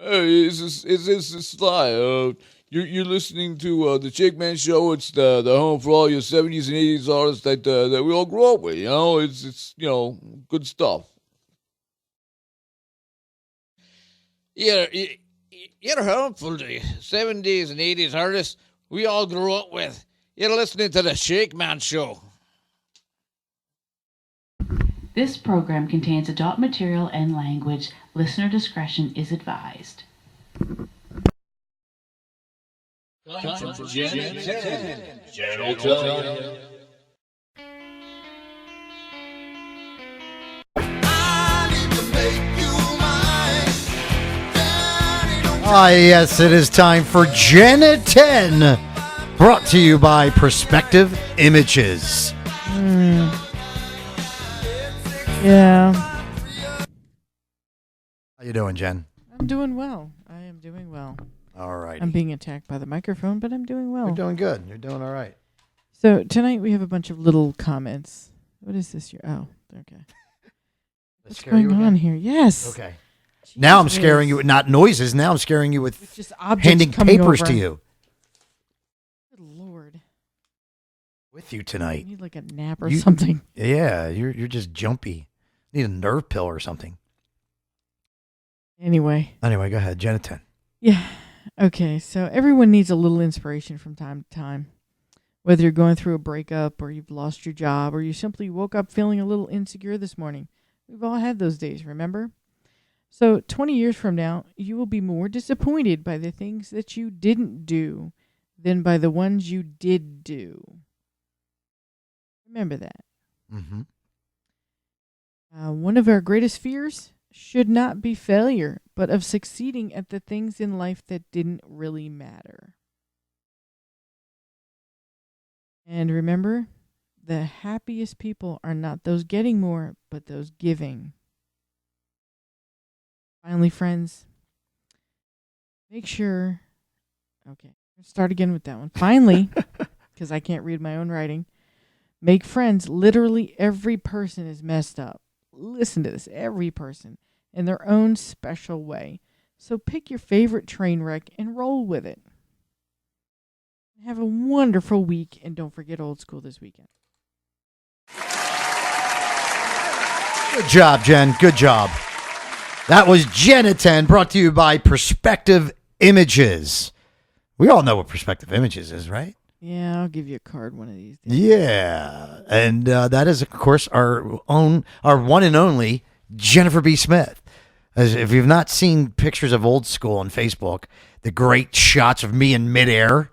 Hey, it's Sly. You're listening to the Shakeman show. It's the home for all your '70s and '80s artists that we all grew up with. You know, it's good stuff. Yeah, you're home for the '70s and '80s artists we all grew up with. You're listening to the Shakeman show. This program contains adult material and language. Listener discretion is advised. Time for Gen 10. Gen 10. Ah, yes, it is time for Gen 10, brought to you by Perspective Images. Yeah. How you doing, Jen? I'm doing well. I am doing well. All right. I'm being attacked by the microphone, but I'm doing well. You're doing good. You're doing all right. So tonight we have a bunch of little comments. What is this? Oh, okay. What's going on here? Yes. Okay. Now I'm scaring you with not noises. Now I'm scaring you with just objects handing coming papers over. to you. Good Lord. With you I tonight. need like a nap or something. Yeah, you're just jumpy. Need a nerve pill or something. Anyway, go ahead. Gen 10. Yeah. Okay. So everyone needs a little inspiration from time to time. Whether you're going through a breakup or you've lost your job or you simply woke up feeling a little insecure this morning. We've all had those days, remember? So 20 years from now, you will be more disappointed by the things that you didn't do than by the ones you did do. Remember that. Mm-hmm. One of our greatest fears should not be failure, but of succeeding at the things in life that didn't really matter. And remember, the happiest people are not those getting more, but those giving. Finally, friends, make sure... Okay, let's start again with that one. Finally, because I can't read my own writing, make friends. Literally every person is messed up. Listen to this. Every person in their own special way. So pick your favorite train wreck and roll with it. Have a wonderful week, and don't forget old school this weekend. Good job, Jen. Good job. That was Gen 10, brought to you by Perspective Images. We all know what Perspective Images is, right? Yeah, I'll give you a card one of these days. Yeah, and that is, of course, our one and only Jennifer B. Smith. As if you've not seen pictures of old school on Facebook, the great shots of me in midair.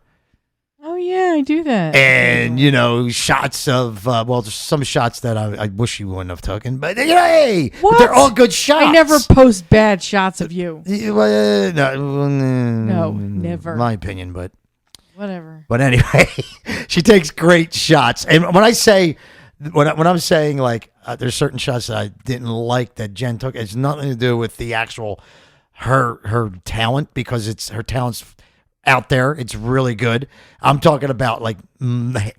Oh, yeah, I do that. And, shots of, there's some shots that I wish you wouldn't have taken. But, hey, but they're all good shots. I never post bad shots of you. No, never. My opinion, but. Whatever. But anyway, she takes great shots. And when I say, when I'm saying like there's certain shots that I didn't like that Jen took, it's nothing to do with the actual her talent, because her talent's out there. It's really good. I'm talking about like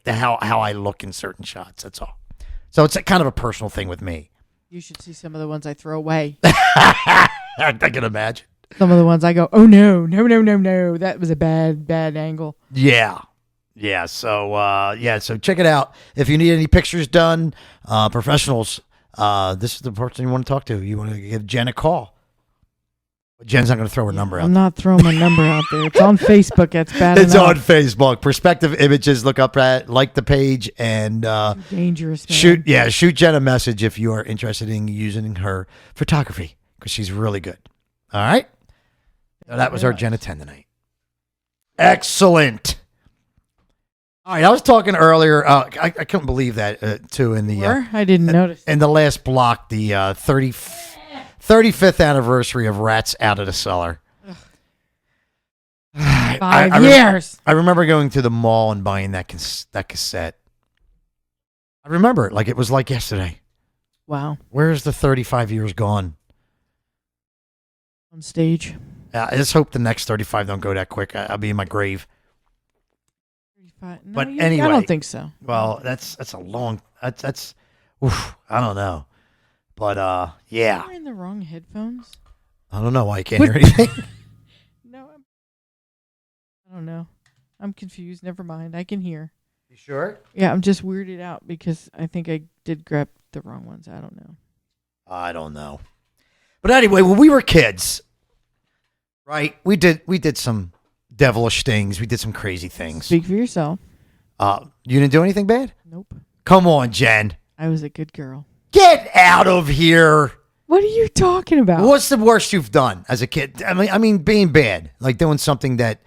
how I look in certain shots. That's all. So it's a kind of a personal thing with me. You should see some of the ones I throw away. I can imagine. Some of the ones I go, oh, no. That was a bad angle. Yeah. So check it out. If you need any pictures done, professionals, this is the person you want to talk to. You want to give Jen a call. Jen's not going to throw her number out. I'm not throwing my number out there. It's on Facebook. That's bad It's enough. on Facebook. Perspective Images. Look up that, like the page, and dangerous, man. shoot Jen a message if you are interested in using her photography, because she's really good. All right? So that was our Gen 10 tonight. Excellent. All right, I was talking earlier. I couldn't believe that too. In the I didn't notice. In the last block, the 35th anniversary of Rats Out of the Cellar. 5 years. I remember going to the mall and buying that cassette. I remember it like it was like yesterday. Wow. Where's the 35 years gone? On stage. I just hope the next 35 don't go that quick. I'll be in my grave. 35. No, But anyway, I don't think so. Well, that's a long. That's. Oof, I don't know. But yeah. You're in the wrong headphones. I don't know why I can't hear anything. I don't know. I'm confused. Never mind. I can hear. You sure? Yeah, I'm just weirded out because I think I did grab the wrong ones. I don't know. I don't know. But anyway, when we were kids, right? We did some devilish things. We did some crazy things. Speak for yourself. You didn't do anything bad? Nope. Come on, Jen. I was a good girl. Get out of here. What are you talking about? What's the worst you've done as a kid? I mean, being bad, like doing something that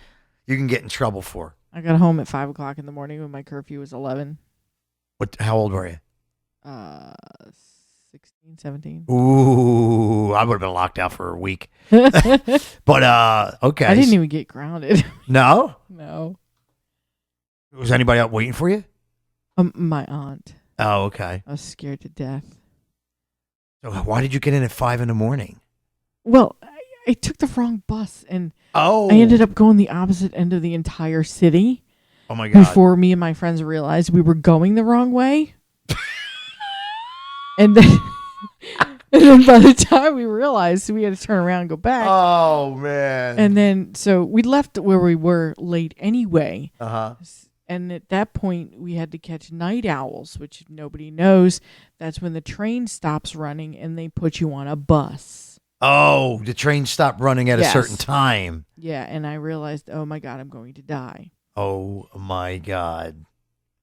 you can get in trouble for. I got home at 5 o'clock in the morning when my curfew was 11. What? How old were you? 16, 17. Ooh, I would have been locked out for a week. But okay. I didn't even get grounded. No? No. Was anybody out waiting for you? My aunt. Oh, okay. I was scared to death. So why did you get in at 5 a.m? Well, I took the wrong bus and Oh. I ended up going the opposite end of the entire city Oh my God. before me and my friends realized we were going the wrong way. and then by the time we realized, we had to turn around and go back. Oh man. And then so we left where we were late anyway. Uh-huh. And at that point, we had to catch night owls, which nobody knows. That's when the train stops running and they put you on a bus. Oh, the train stopped running at a Yes. certain time. Yeah, and I realized, oh my God, I'm going to die. Oh my God.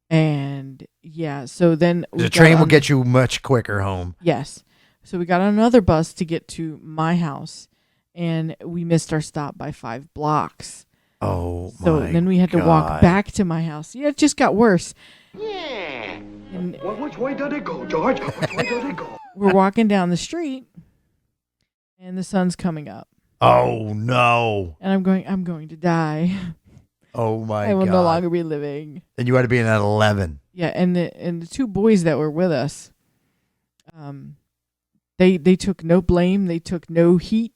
And yeah, so then The train will get you much quicker home. Yes. So we got on another bus to get to my house, and we missed our stop by 5 blocks. Oh, So my then we had to God. walk back to my house. Yeah, it just got worse. And Well, which way did it go, George? Which way did it go? we're walking down the street, and the sun's coming up. Oh, no. And I'm going to die. Oh, my I will God. no longer be living. And you had to be in at 11. Yeah, and the two boys that were with us, they took no blame. They took no heat.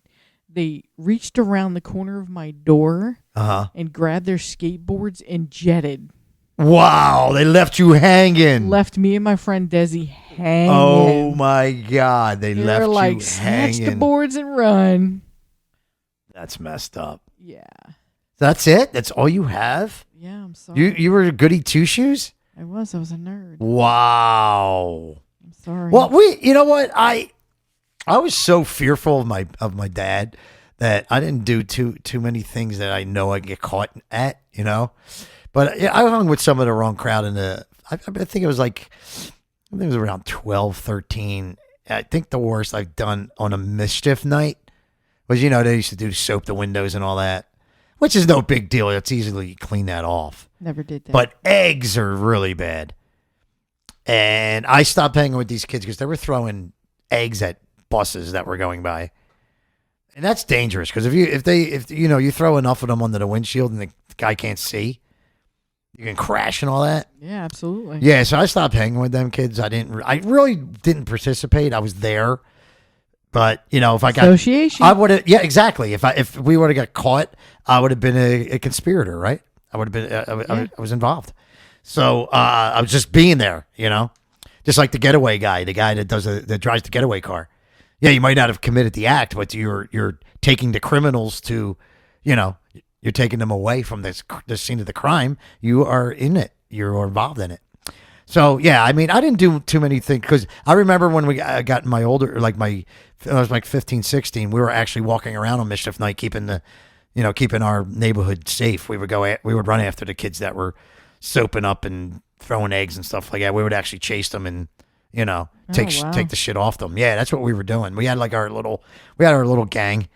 They reached around the corner of my door Uh-huh. and grabbed their skateboards and jetted. Wow, they left you hanging. Left me and my friend Desi hanging. Oh, my God. They They left were like, you snatch hanging. the boards and run. That's messed up. Yeah. That's it? That's all you have? Yeah, I'm sorry. You were a goody two-shoes? I was a nerd. Wow. I'm sorry. Well, you know what? I was so fearful of my dad that I didn't do too many things that I know I'd get caught at, you know. But yeah, I hung with some of the wrong crowd I think it was around 12, 13. I think the worst I've done on a mischief night was, you know, they used to do soap the windows and all that, which is no big deal. It's easily clean that off. Never did that. But eggs are really bad. And I stopped hanging with these kids because they were throwing eggs at buses that were going by. And that's dangerous because if you throw enough of them under the windshield and the guy can't see, you can crash and all that. yeah, absolutely. Yeah, so I stopped hanging with them kids. I really didn't participate. I was there. But, you know, if I got Association. I would have, yeah, exactly. If we would have got caught, I would have been a conspirator, right? I would have been, I was involved. So I was just being there, you know, just like the getaway guy, the guy that drives the getaway car. Yeah, you might not have committed the act, but you're taking the criminals to, you know, you're taking them away from the scene of the crime. You are in it. You're involved in it. So yeah, I mean, I didn't do too many things because I remember when we got in my older, like I was like 15, 16, we were actually walking around on mischief night, keeping our neighborhood safe. We would run after the kids that were soaping up and throwing eggs and stuff like that. We would actually chase them and, you know, take the shit off them. Yeah, that's what we were doing. We had our little gang,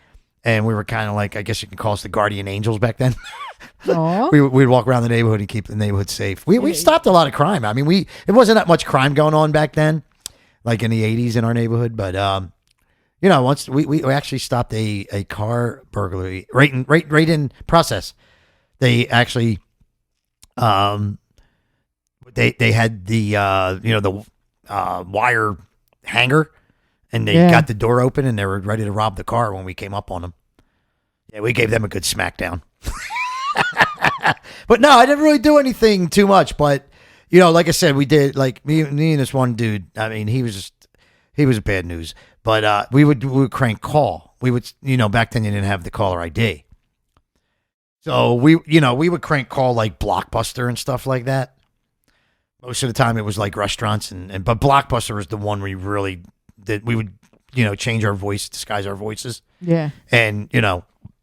and we were kind of like, I guess you can call us the guardian angels back then. Aw. We'd walk around the neighborhood and keep the neighborhood safe. We stopped a lot of crime. I mean, it wasn't that much crime going on back then, like in the 80s in our neighborhood. But you know, once we actually stopped a car burglary right in process. They actually they had the the wire hanger, and they got the door open and they were ready to rob the car when we came up on them. Yeah, we gave them a good smackdown. But no, I didn't really do anything too much. But, you know, like I said, we did, like me and this one dude. I mean, he was bad news. But we would crank call. We would, you know, back then you didn't have the caller ID. So we would crank call like Blockbuster and stuff like that. Most of the time it was like restaurants but Blockbuster was the one we really did. We would, change our voice, disguise our voices. Yeah. And,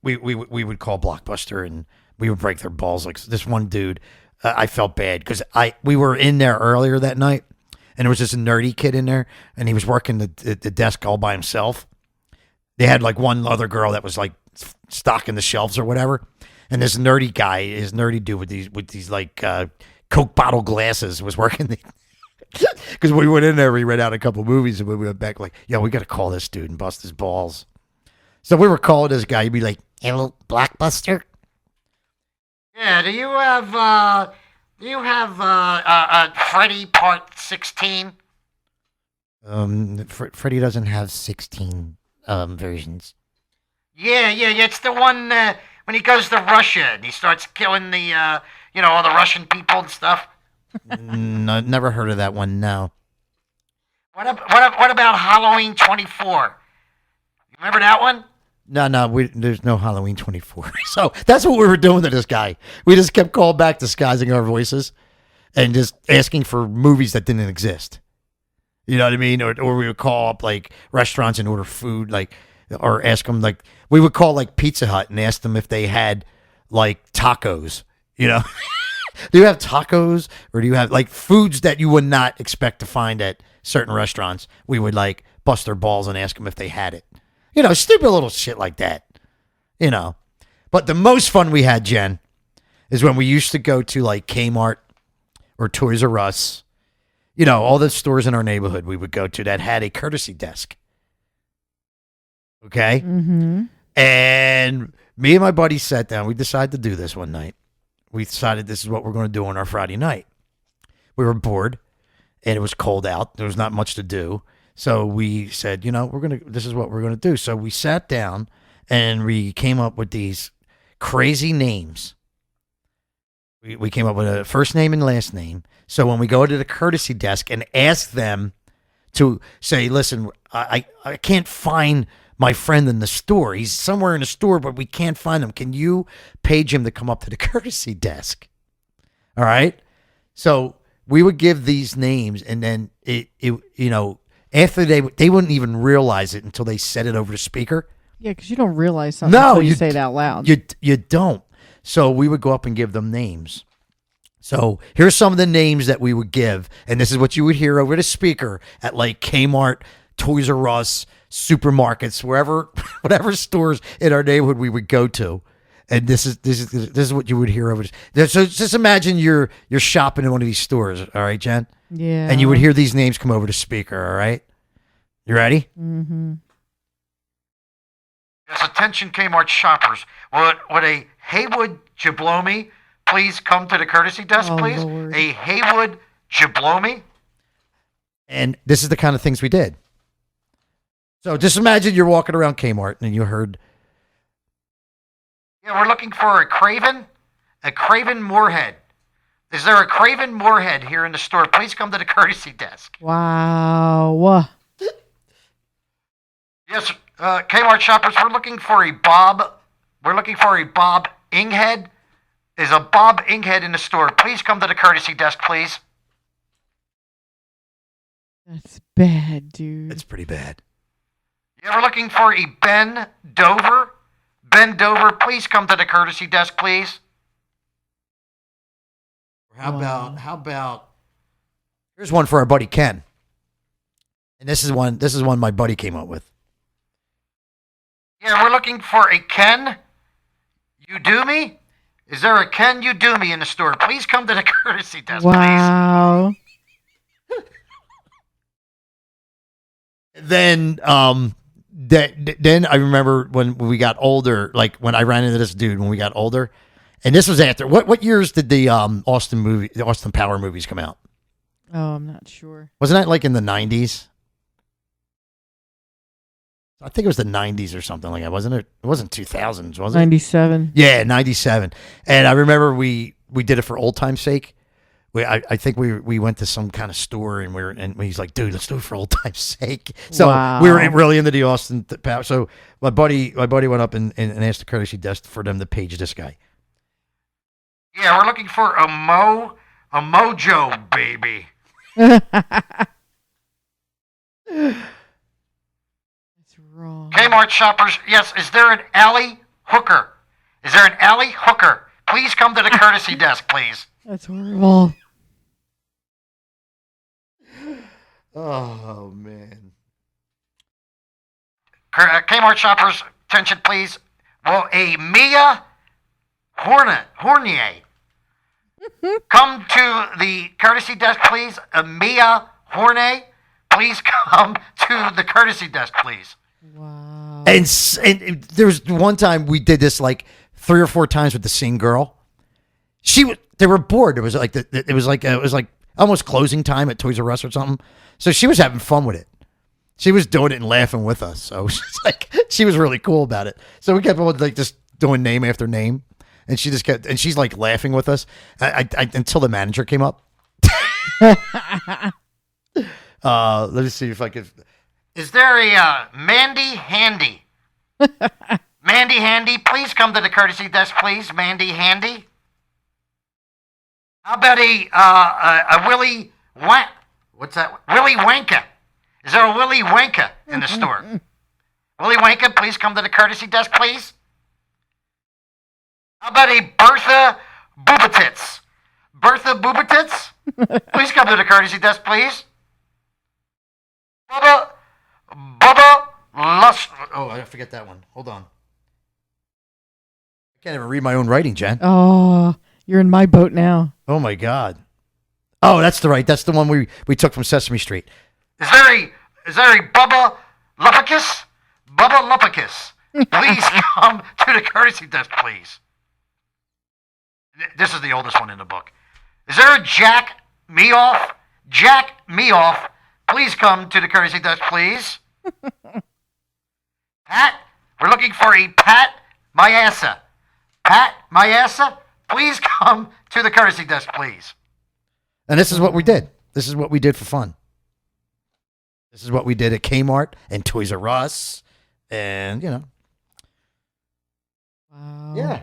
we would call Blockbuster and we would break their balls. Like this one dude, I felt bad because we were in there earlier that night and there was this nerdy kid in there and he was working the desk all by himself. They had like one other girl that was like stocking the shelves or whatever. And this nerdy guy, his nerdy dude with these like Coke bottle glasses was working because we went in there, we read out a couple movies and we went back like, yo, we got to call this dude and bust his balls. So we were calling this guy. He'd be like, hello, Blockbuster. Yeah, do you have Freddy Part 16? Freddy doesn't have 16 versions. Yeah, it's the one when he goes to Russia and he starts killing the all the Russian people and stuff. No, never heard of that one. No. What about Halloween 24? You remember that one? No, there's no Halloween 24. So that's what we were doing to this guy. We just kept calling back, disguising our voices, and just asking for movies that didn't exist. You know what I mean? Or we would call up like restaurants and order food, like, or ask them like we would call like Pizza Hut and ask them if they had like tacos. Do you have tacos or do you have like foods that you would not expect to find at certain restaurants? We would like bust their balls and ask them if they had it. Stupid little shit like that. But the most fun we had, Jen, is when we used to go to like Kmart or Toys R Us. All the stores in our neighborhood we would go to that had a courtesy desk. Okay? Mm-hmm. And me and my buddy sat down. We decided to do this one night. We decided this is what we're going to do on our Friday night. We were bored, and it was cold out. There was not much to do. So we said, this is what we're going to do. So we sat down, and we came up with these crazy names. We came up with a first name and last name. So when we go to the courtesy desk and ask them to say, listen, I can't find my friend in the store. He's somewhere in the store, but we can't find him. Can you page him to come up to the courtesy desk? All right. So we would give these names, and then after they wouldn't even realize it until they said it over the speaker. Yeah, because you don't realize something until you say it out loud. You don't. So we would go up and give them names. So here's some of the names that we would give, and this is what you would hear over the speaker at like Kmart, Toys R Us, supermarkets, wherever, whatever stores in our neighborhood we would go to, and this is what you would hear over. So just imagine you're shopping in one of these stores, all right, Jen? Yeah. And you would hear these names come over the speaker, all right? You ready? Mm-hmm. Yes, attention Kmart shoppers. Would a Haywood Jablomi please come to the courtesy desk, please? Lord. A Haywood Jablomi? And this is the kind of things we did. So just imagine you're walking around Kmart and you heard, yeah, we're looking for a Craven Moorhead. Is there a Craven Moorhead here in the store? Please come to the courtesy desk. Wow. Yes, Kmart shoppers, we're looking for a Bob Inghead. Is a Bob Inghead in the store? Please come to the courtesy desk, please. That's bad, dude. It's pretty bad. Yeah, we're looking for a Ben Dover. Ben Dover, please come to the courtesy desk, please. How about here's one for our buddy Ken. And this is one my buddy came up with. Yeah, we're looking for a Ken Udumi. Is there a Ken Udumi in the store? Please come to the courtesy desk, please. Wow. Then then I remember when we got older, like when I ran into this dude when we got older, and this was after what years did the Austin Power movies come out? Oh, I'm not sure. Wasn't that like in the 90s? I think it was the 90s or something like that, wasn't it? It wasn't 2000s, was it? 97. Yeah, 97. And I remember we did it for old time's sake. I think we went to some kind of store and he's like, dude, let's do it for old time's sake. So Wow. we were really into the Austin Power. So my buddy went up and asked the courtesy desk for them to page this guy. Yeah, we're looking for a mojo baby. That's wrong. Kmart shoppers, yes, is there an alley hooker? Is there an alley hooker? Please come to the courtesy desk, please. That's horrible. Oh man. Kmart shoppers, attention, please. Will a Mia Hornier come to the courtesy desk, please? A Mia Hornier, please come to the courtesy desk, please. Wow. And there was one time we did this like 3 or 4 times with the same girl. They were bored. It was like almost closing time at Toys R Us or something. So she was having fun with it. She was doing it and laughing with us. So it's like she was really cool about it. So we kept on like just doing name after name, and she just kept and she's like laughing with us until the manager came up. Let me see if I could. Is there a Mandy Handy? Mandy Handy, please come to the courtesy desk, please. Mandy Handy. How about a Willy what's that? Willy Wonka. Is there a Willy Wonka in the store? Willy Wonka, please come to the courtesy desk, please. How about a Bertha Boobatits? Bertha Boobatits, please come to the courtesy desk, please. Bubba Lust. Oh, I forget that one. Hold on. I can't even read my own writing, Jen. Oh, you're in my boat now. Oh my God. Oh, that's the one we took from Sesame Street. Is there a Bubba Luppicus? Bubba Luppicus, please come to the courtesy desk, please. This is the oldest one in the book. Is there a Jack Meoff? Jack Meoff, please come to the courtesy desk, please. Pat, we're looking for a Pat Mayassa. Pat Mayassa, please come to the courtesy desk, please. And this is what we did. This is what we did for fun. This is what we did at Kmart and Toys R Us. And, Wow. Yeah.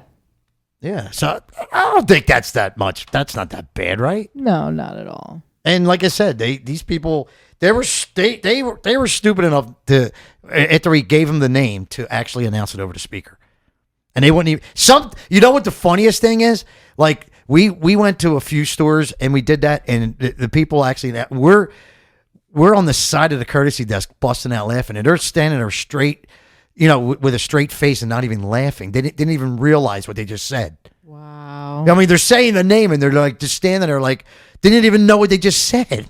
Yeah. So I don't think that's that much. That's not that bad, right? No, not at all. And like I said, these people they were stupid enough to after he gave them the name to actually announce it over the speaker. And they wouldn't even you know what the funniest thing is? Like we went to a few stores and we did that, and the people actually that we're on the side of the courtesy desk busting out laughing, and they're standing there straight, with a straight face and not even laughing. They didn't even realize what they just said. Wow. I mean, they're saying the name and they're like just standing there like they didn't even know what they just said.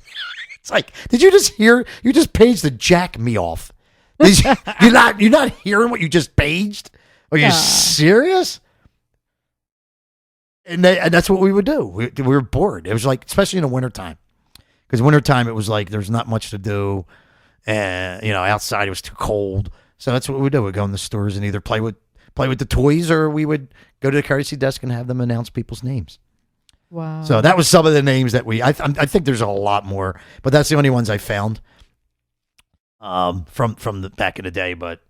It's like, did you just hear? You just paged the Jack me off. You're not hearing what you just paged? Are you serious? And that's what we would do. We were bored. It was like, especially in the wintertime. Because wintertime, it was like there's not much to do. And, outside it was too cold. So that's what we would do. We'd go in the stores and either play with the toys, or we would go to the courtesy desk and have them announce people's names. Wow. So that was some of the names that I think there's a lot more, but that's the only ones I found from the back in the day. But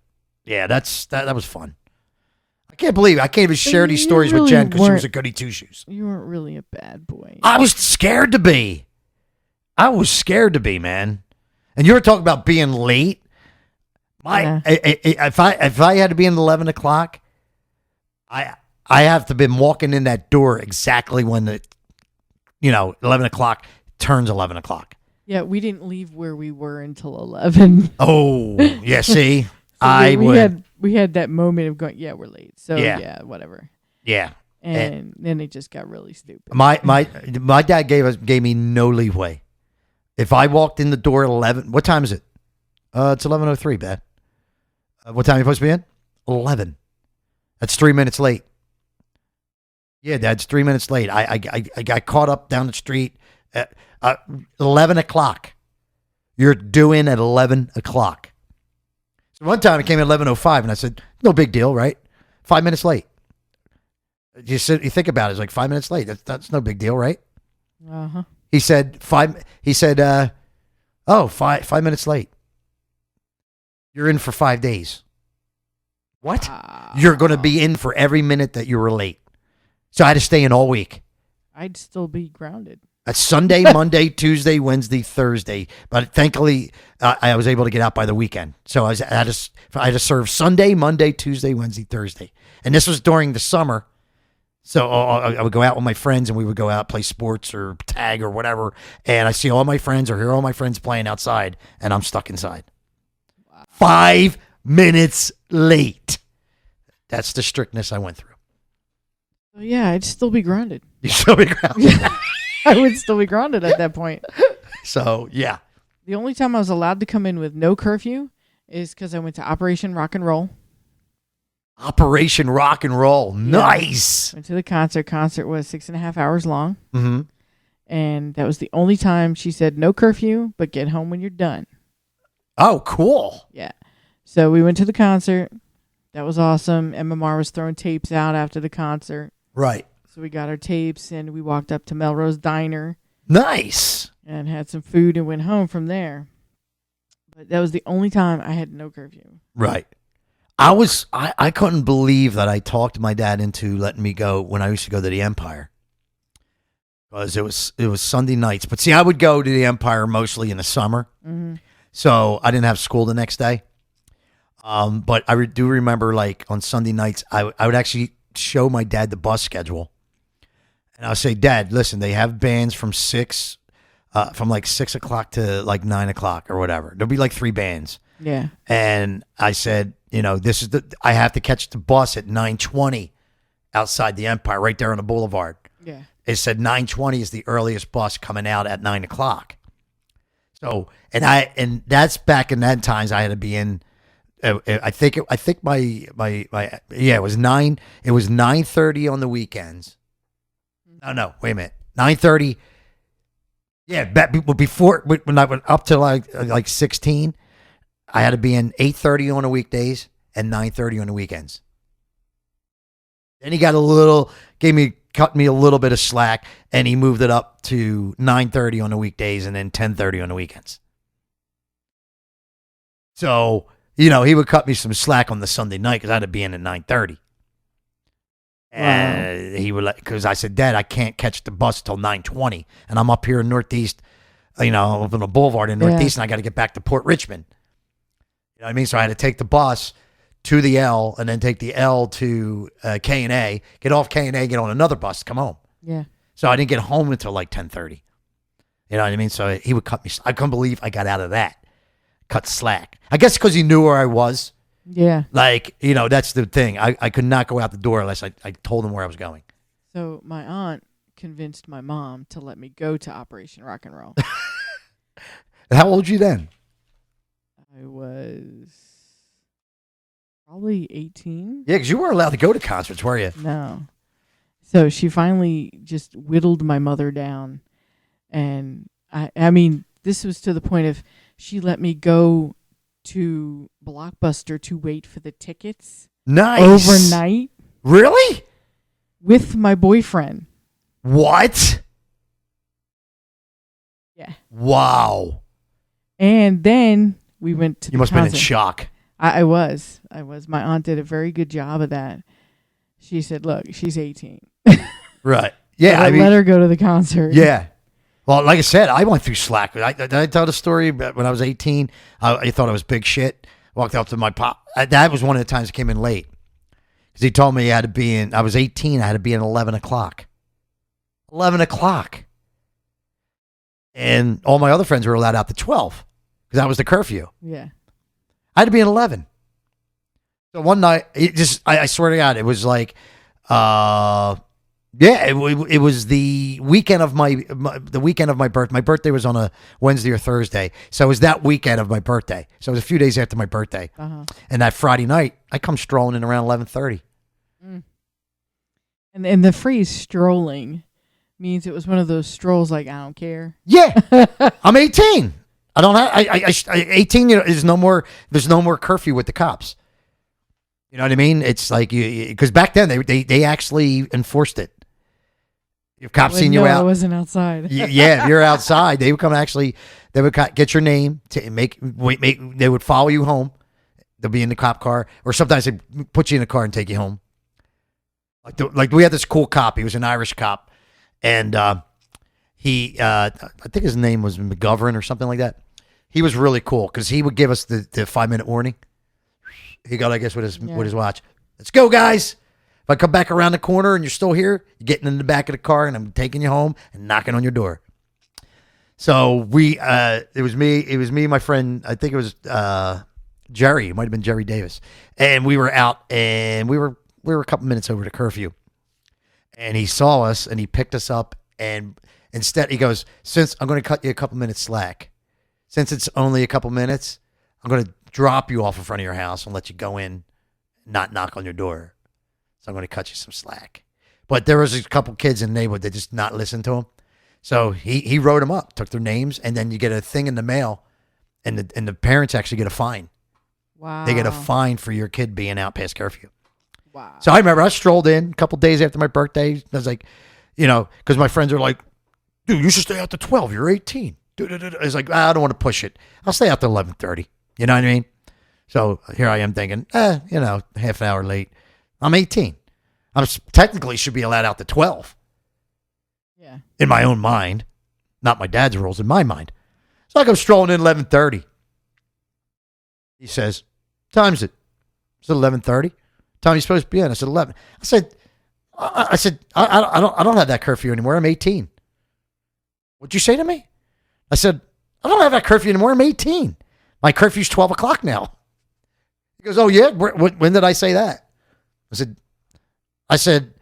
yeah, that was fun. I can't even share these stories with Jen because she was a goody two shoes. You weren't really a bad boy. I was scared to be. Man. And you were talking about being late. If I had to be in 11 o'clock, I have to been walking in that door exactly when 11 o'clock turns 11 o'clock. Yeah, we didn't leave where we were until 11. Oh, yeah. See, we had that moment of going, yeah, we're late. So yeah whatever. Yeah. And then it just got really stupid. My dad gave me no leeway. If I walked in the door at 11, what time is it? It's 11:03, Dad. What time are you supposed to be in? 11. That's 3 minutes late. Yeah, Dad, it's 3 minutes late. I got caught up down the street at 11 o'clock. You're due in at 11 o'clock. So one time it came at 11:05, and I said, no big deal, right? 5 minutes late. You think about it, it's like 5 minutes late. That's no big deal, right? Uh-huh. He said 5 minutes late. You're in for 5 days. What? You're going to be in for every minute that you were late. So I had to stay in all week. I'd still be grounded. That's Sunday, Monday, Tuesday, Wednesday, Thursday. But thankfully, I was able to get out by the weekend. So I had to serve Sunday, Monday, Tuesday, Wednesday, Thursday. And this was during the summer. So I would go out with my friends and we would go out, play sports or tag or whatever. And I see all my friends or hear all my friends playing outside and I'm stuck inside. Wow. 5 minutes late. That's the strictness I went through. So yeah, I'd still be grounded. You still be grounded. I would still be grounded at that point. So, yeah. The only time I was allowed to come in with no curfew is because I went to Operation Rock and Roll. Operation Rock and Roll. Nice. Went to the concert. Concert was 6.5 hours long. Mm-hmm. And that was the only time she said no curfew, but get home when you're done. Oh, cool. Yeah. So we went to the concert. That was awesome. MMR was throwing tapes out after the concert. Right. So we got our tapes and we walked up to Melrose Diner. Nice. And had some food and went home from there. But that was the only time I had no curfew. Right. I couldn't believe that I talked my dad into letting me go when I used to go to the Empire. Because it was Sunday nights. But see, I would go to the Empire mostly in the summer. Mm-hmm. So I didn't have school the next day. But I do remember like on Sunday nights, I would actually show my dad the bus schedule. And I'll say, Dad, listen, they have bands from like 6 o'clock to like 9 o'clock or whatever. There'll be like 3 bands. Yeah. And I said, I have to catch the bus at 9:20 outside the Empire, right there on the boulevard. Yeah. It said 9:20 is the earliest bus coming out at 9 o'clock. So, and that's back in that times I had to be in. I think it was 9:30 on the weekends. No, wait a minute. 9:30. Yeah, before when I went up to like 16, I had to be in 8:30 on the weekdays and 9:30 on the weekends. Then he cut me a little bit of slack, and he moved it up to 9:30 on the weekdays and then 10:30 on the weekends. So, he would cut me some slack on the Sunday night because I had to be in at 9:30. And he would because I said, Dad, I can't catch the bus till 9:20, and I'm up here in Northeast, up on the boulevard in Northeast, and I got to get back to Port Richmond. You know what I mean? So I had to take the bus to the L, and then take the L to K&A, get off K&A, get on another bus, come home. Yeah. So I didn't get home until like 10:30. You know what I mean? So he would cut me. I couldn't believe I got out of that. Cut slack. I guess because he knew where I was. Yeah. That's the thing. I could not go out the door unless I told him where I was going. So my aunt convinced my mom to let me go to Operation Rock and Roll. How old were you then? I was probably 18. Yeah, because you weren't allowed to go to concerts, were you? No. So she finally just whittled my mother down. And I mean, this was to the point of she let me go to Blockbuster to wait for the tickets. Nice. Overnight. Really? With my boyfriend. What? Yeah. Wow. And then we went to You must have been in shock. I was. My aunt did a very good job of that. She said, look, she's 18. Right. Yeah. Let her go to the concert. Yeah. Well, like I said, I went through slack. Did I tell the story when I was 18? I thought I was big shit. Walked up to my pop. That was one of the times I came in late. Because he told me I was 18, I had to be in 11 o'clock. 11 o'clock. And all my other friends were allowed out to 12. Because that was the curfew. Yeah. I had to be in 11. So one night, I swear to God, it was like, it was the weekend of my birthday. My birthday was on a Wednesday or Thursday. So it was that weekend of my birthday. So it was a few days after my birthday. Uh-huh. And that Friday night, I come strolling in around 11:30. Mm. And the phrase strolling means it was one of those strolls like, I don't care. Yeah. I'm 18. I don't have, 18, there's no more curfew with the cops. You know what I mean? It's like, because back then they actually enforced it. If cops seen you out, I wasn't outside. Yeah, if you're outside, they would come. They would get your name to make. They would follow you home. They'll be in the cop car, or sometimes they put you in a car and take you home. Like we had this cool cop. He was an Irish cop, And I think his name was McGovern or something like that. He was really cool because he would give us the 5-minute warning. He got, I guess, with his watch. Let's go, guys. If I come back around the corner and you're still here, you're getting in the back of the car and I'm taking you home and knocking on your door. So it was me and my friend, I think it was Jerry. It might have been Jerry Davis. And we were out and we were a couple minutes over to curfew. And he saw us and he picked us up and instead he goes, since I'm going to cut you a couple minutes slack, since it's only a couple minutes, I'm going to drop you off in front of your house and let you go in, not knock on your door. So I'm going to cut you some slack. But there was a couple kids in the neighborhood that just not listened to him. So he wrote them up, took their names, and then you get a thing in the mail, and the parents actually get a fine. Wow. They get a fine for your kid being out past curfew. Wow. So I remember I strolled in a couple days after my birthday. I was like, because my friends are like, dude, you should stay out to 12. You're 18. I was like, I don't want to push it. I'll stay out to 11:30. You know what I mean? So here I am thinking, half an hour late. I'm 18. I technically should be allowed out to 12. Yeah. In my own mind, not my dad's rules, in my mind. So I go strolling in 11:30. He says, "Time's it?" I said 11:30. Time you supposed to be in? I said 11. I said, I don't have that curfew anymore. I'm 18. What'd you say to me? I said, I don't have that curfew anymore. I'm 18. My curfew's 12 o'clock now. He goes, oh yeah. When did I say that? I said,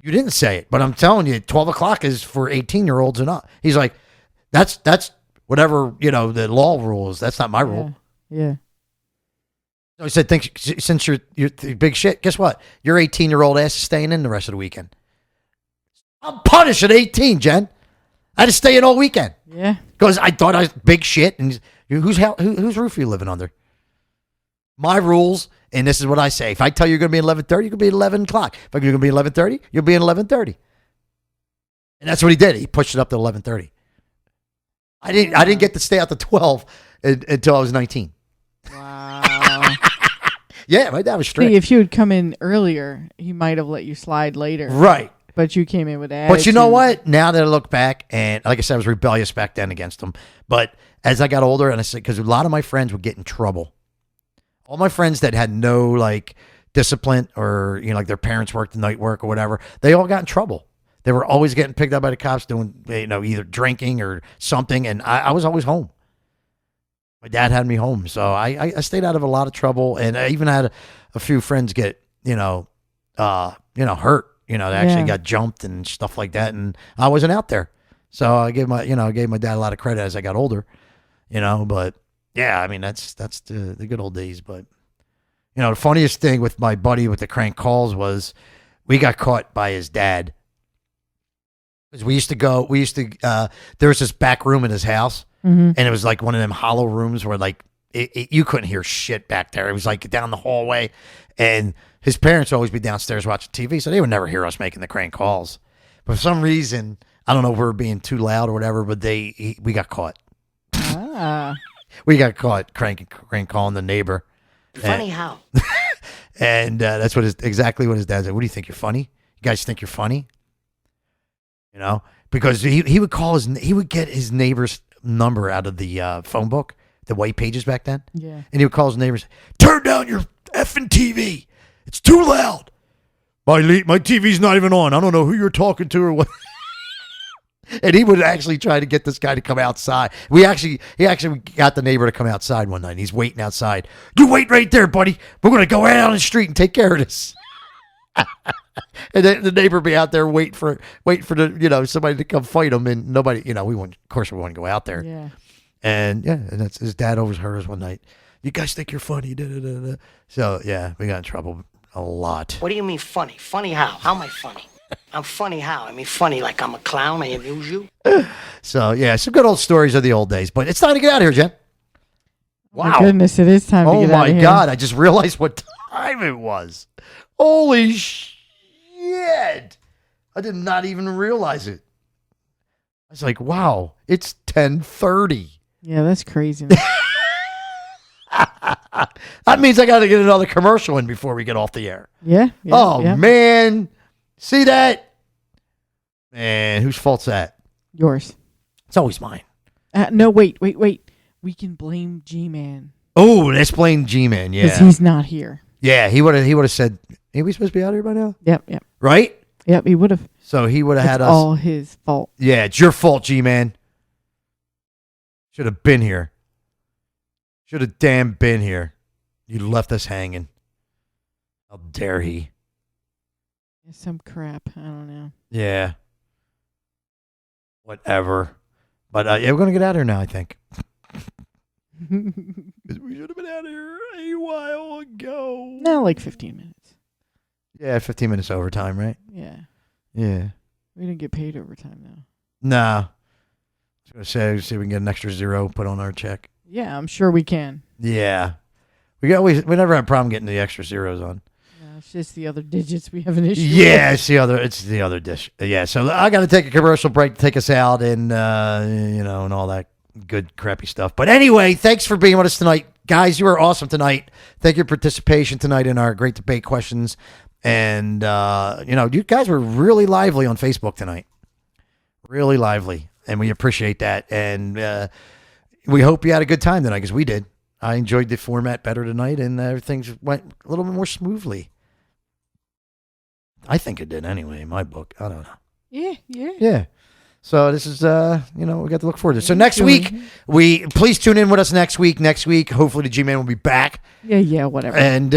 you didn't say it, but I'm telling you, 12 o'clock is for 18-year-olds and up. He's like, that's whatever, the law rules. That's not my rule. Yeah. So he said, since you're the big shit, guess what? Your 18-year-old ass is staying in the rest of the weekend. I'm punished at 18, Jen. I had to stay in all weekend. Yeah. Because I thought I was big shit. And whose roof are you living under? My rules, and this is what I say. If I tell you you're going to be at 11:30, you're going to be at 11 o'clock. If you're going to be at 11:30, you'll be at 11:30. And that's what he did. He pushed it up to 11:30. I didn't get to stay out to 12 until I was 19. Wow. Yeah, my dad was strict. See, if you had come in earlier, he might have let you slide later. Right. But you came in with attitude. But you know what? Now that I look back, and like I said, I was rebellious back then against them. But as I got older, and I said, because a lot of my friends would get in trouble. All my friends that had no discipline or their parents worked the night work or whatever, they all got in trouble. They were always getting picked up by the cops doing either drinking or something, and I was always home. My dad had me home, so I stayed out of a lot of trouble, and I even had a few friends get hurt. They actually got jumped and stuff like that, and I wasn't out there. So I gave my dad a lot of credit as I got older, but yeah, I mean, that's the good old days. But, the funniest thing with my buddy with the crank calls was we got caught by his dad. Because there was this back room in his house, and it was like one of them hollow rooms where you couldn't hear shit back there. It was like down the hallway, and his parents would always be downstairs watching TV, so they would never hear us making the crank calls. But for some reason, I don't know if we were being too loud or whatever, but we got caught. Ah. We got caught crank calling the neighbor. Funny how? And that's exactly what his dad said. What do you think? You're funny? You guys think you're funny? Because he would he would get his neighbor's number out of the phone book, the white pages back then. Yeah. And he would call his neighbors, turn down your effing TV. It's too loud. My TV's not even on. I don't know who you're talking to or what. And he would actually try to get this guy to come outside. He actually got the neighbor to come outside one night. And he's waiting outside. You wait right there, buddy. We're going to go out on the street and take care of this. And then the neighbor be out there waiting for the somebody to come fight him, and nobody, we wouldn't. Of course, we wouldn't go out there. Yeah. And that's his dad overheard us one night. You guys think you're funny? Da, da, da, da. So yeah, we got in trouble a lot. What do you mean funny? Funny how? How am I funny? I'm funny how? I mean funny like I'm a clown. I amuse you. So yeah, some good old stories of the old days. But it's time to get out of here, Jen. Wow. My goodness, it is time to get out of here. Oh my God! I just realized what time it was. Holy shit! I did not even realize it. I was like, wow, it's 10:30. Yeah, that's crazy. That means I got to get another commercial in before we get off the air. Yeah. Man. See that? And whose fault's that? Yours. It's always mine. No, wait. We can blame G-Man. Oh, let's blame G-Man. Yeah. Because he's not here. Yeah, he would have said, "Ain't we supposed to be out here by now?" Yep. Right? Yep, he would have. So he would have It's had us. all his fault. Yeah, it's your fault, G-Man. Should have been here. Should have damn been here. You left us hanging. How dare he? Some crap. I don't know. Yeah. Whatever. But yeah, we're gonna get out of here now, I think. We should have been out of here a while ago. No, like 15 minutes. Yeah, 15 minutes overtime, right? Yeah. Yeah. We didn't get paid overtime, though. Nah. I was gonna say, see if we can get an extra zero put on our check. Yeah, I'm sure we can. Yeah. We never had a problem getting the extra zeros on. No, it's just the other digits we have an issue Yeah, with. it's the other dish. Yeah, so I got to take a commercial break to take us out, and and all that good crappy stuff. But anyway, thanks for being with us tonight, guys. You were awesome tonight. Thank you for participation tonight in our great debate questions, and you guys were really lively on Facebook tonight, really lively, and we appreciate that. And we hope you had a good time tonight, because we did. I enjoyed the format better tonight, and everything went a little bit more smoothly. I think it did anyway, in my book. I don't know. Yeah. Yeah. So this is, we got to look forward to. So next week, please tune in with us next week. Next week, hopefully the G-Man will be back. Yeah, whatever. And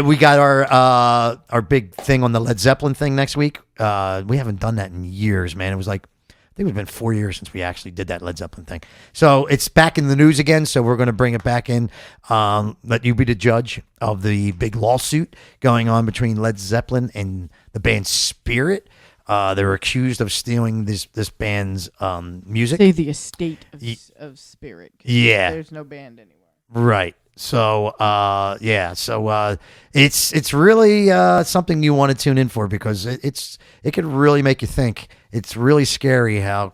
we got our big thing on the Led Zeppelin thing next week. We haven't done that in years, man. It was like, I think it's been 4 years since we actually did that Led Zeppelin thing. So it's back in the news again. So we're going to bring it back in. Let you be the judge of the big lawsuit going on between Led Zeppelin and the band Spirit. They were accused of stealing this band's music. Say the estate of Spirit. Yeah. There's no band anymore. Right. So, it's really something you want to tune in for, because it could really make you think. It's really scary how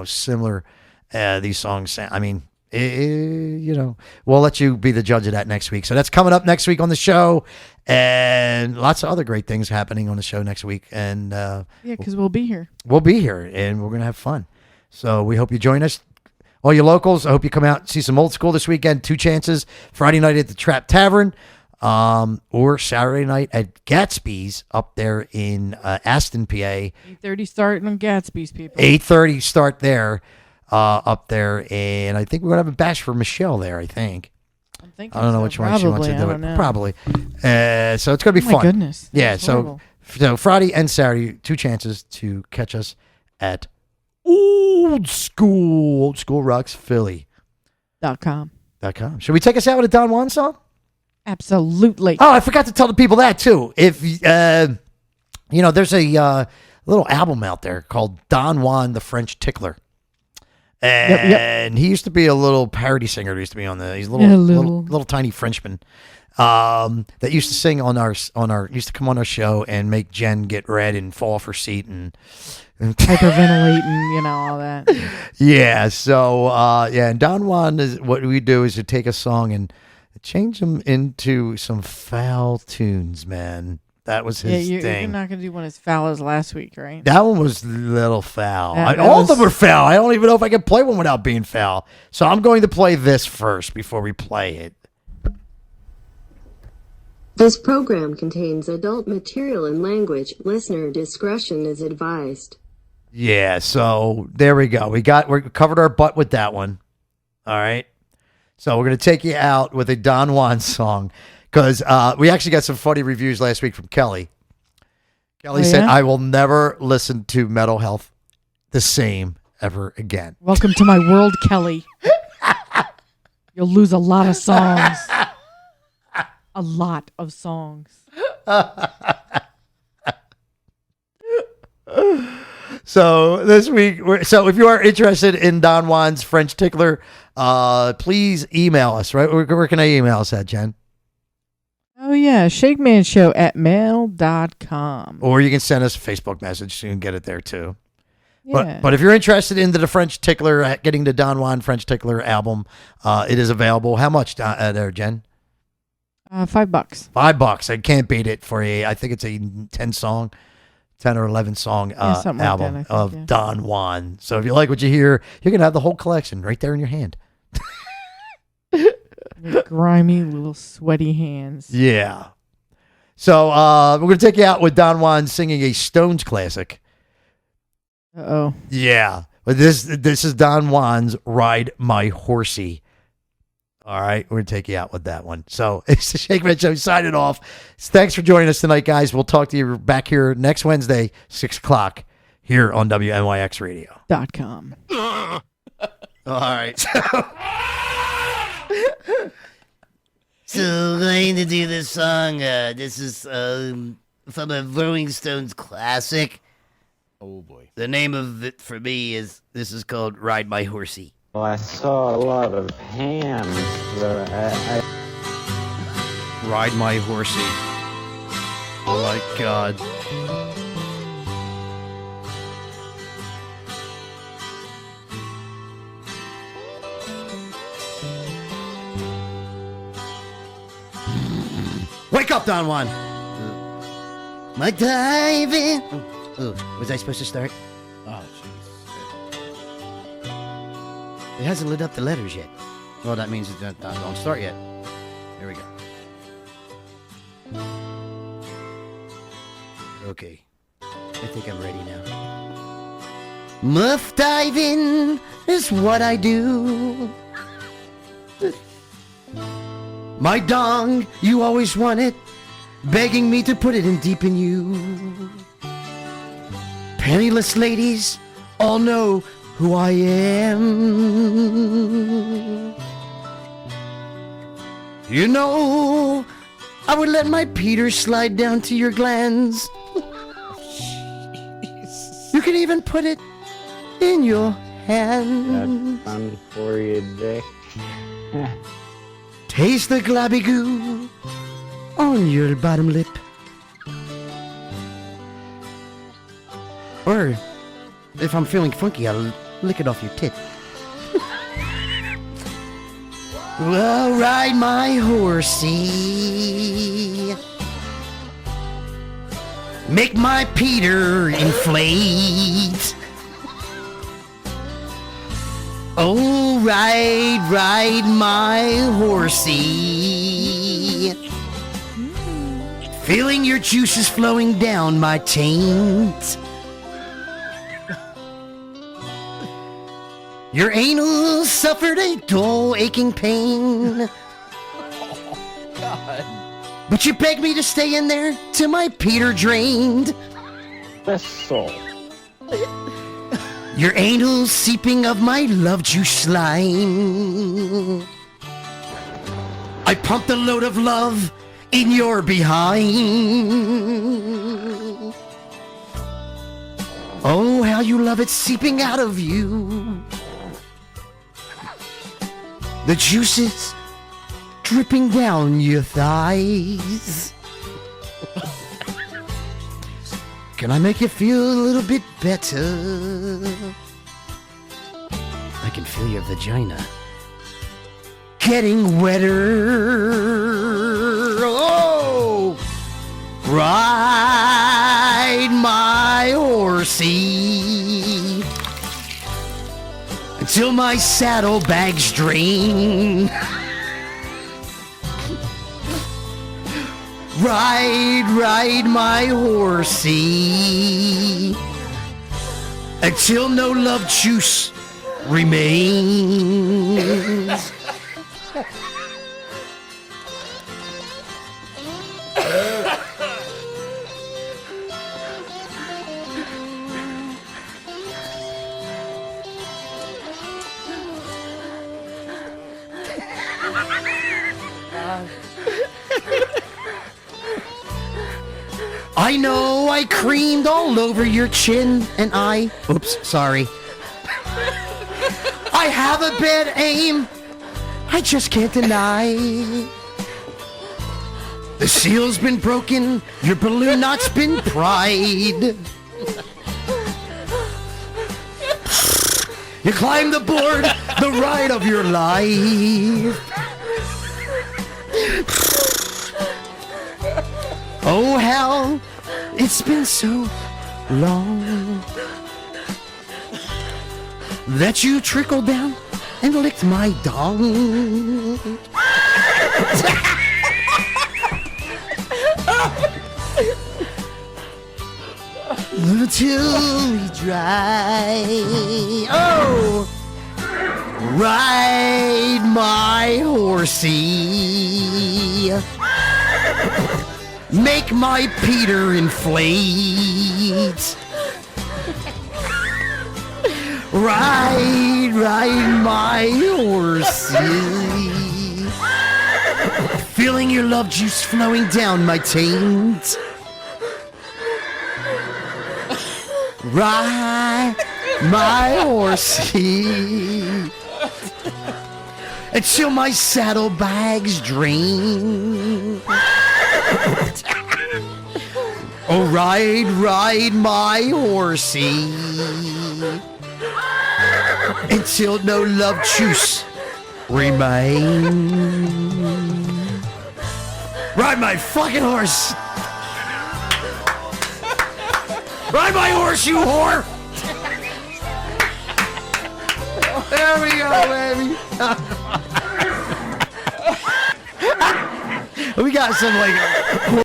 similar these songs sound. I mean, we'll let you be the judge of that next week. So that's coming up next week on the show, and lots of other great things happening on the show next week. And because we'll be here. We'll be here, and we're gonna have fun. So we hope you join us. All you locals, I hope you come out and see some old school this weekend. 2 chances. Friday night at the Trap Tavern, or Saturday night at Gatsby's up there in Aston, PA. 8:30 starting on Gatsby's, people. 8:30 start there, up there. And I think we're going to have a bash for Michelle there, I think. I'm thinking I don't know so. which one she wants to do it. Probably. So it's going to be Oh, my fun. goodness. Yeah, That's so horrible. Friday and Saturday, 2 chances to catch us at Old School Rocks Philly. .com. Should we take us out with a Don Juan song? Absolutely. Oh, I forgot to tell the people that too. If there's a little album out there called Don Juan the French Tickler, and he used to be a little parody singer. He's a little tiny Frenchman that used to sing used to come on our show and make Jen get red and fall off her seat and Hyperventilating, all that. Yeah. So and Don Juan is what we do is to take a song and change them into some foul tunes, man. That was his you're thing. not going to do one as foul as last week, right? That one was a little foul. That All of was- them were foul. I don't even know if I can play one without being foul. So I'm going to play this first before we play it. This program contains adult material and language. Listener discretion is advised. Yeah, so there we go. We covered our butt with that one. All right. So we're going to take you out with a Don Juan song, because we actually got some funny reviews last week from Kelly. Kelly said, yeah? I will never listen to Mental Health the same ever again. Welcome to my world, Kelly. You'll lose a lot of songs. A lot of songs. So this week, so if you are interested in Don Juan's French Tickler, please email us, right? Where can I email us at, Jen? Oh, yeah. ShakemanShow@mail.com. Or you can send us a Facebook message so you can get it there too. Yeah. But if you're interested in the French Tickler, getting the Don Juan French Tickler album, it is available. How much there, Jen? $5. $5. I can't beat it for I think it's a 10 song 10 or 11 song something like album that, I think, of yeah. Don Juan. So if you like what you hear, you're going to have the whole collection right there in your hand. Your grimy little sweaty hands. Yeah. So we're going to take you out with Don Juan singing a Stones classic. Uh-oh. Yeah. But this is Don Juan's Ride My Horsey. All right. We're going to take you out with that one. So it's the Shakeman Show signing off. Thanks for joining us tonight, guys. We'll talk to you back here next Wednesday, 6 o'clock here on WNYX Radio. .com. All right. So I'm going to do this song. This is from a Rolling Stones classic. Oh boy. The name of it for me is called Ride My Horsey. Well, I saw a lot of hands. Ride My Horsey. Oh my God. Wake up, Don Juan. My diving. Oh, was I supposed to start? Oh jeez. It hasn't lit up the letters yet. Well, that means it don't start yet. Here we go. Okay. I think I'm ready now. Muff diving is what I do. My dong, you always want it, begging me to put it in deep in you. Penniless ladies all know who I am. You know, I would let my Peter slide down to your glands. You can even put it in your hand. That's fun for you, Dick. Taste the globby goo on your bottom lip. Or, if I'm feeling funky, I'll lick it off your tit. Well, ride my horsey. Make my Peter inflate. Oh, ride my horsey. Feeling your juices flowing down my taint. Your anal suffered a dull aching pain. But you begged me to stay in there till my Peter drained. Vessel. Your anal seeping of my love juice slime. I pumped a load of love in your behind. Oh, how you love it seeping out of you. The juices dripping down your thighs. Can I make you feel a little bit better? I can feel your vagina getting wetter. Oh! Ride my horsey until my saddlebags drain. Ride my horsey until no love juice remains. I know I creamed all over your chin and oops, sorry. I have a bad aim, I just can't deny. The seal's been broken, your balloon knot's been pried. You climbed aboard the ride of your life. Oh, hell, it's been so long that you trickled down and licked my dong. Until we dry. Oh, ride my horsey. Make my Peter inflate. Ride my horsey. Feeling your love juice flowing down my taint. Ride my horsey until my saddlebags drain. Oh, ride my horsey until no love juice remains. Ride my fucking horse. Ride my horse, you whore! There we go, baby. We got some like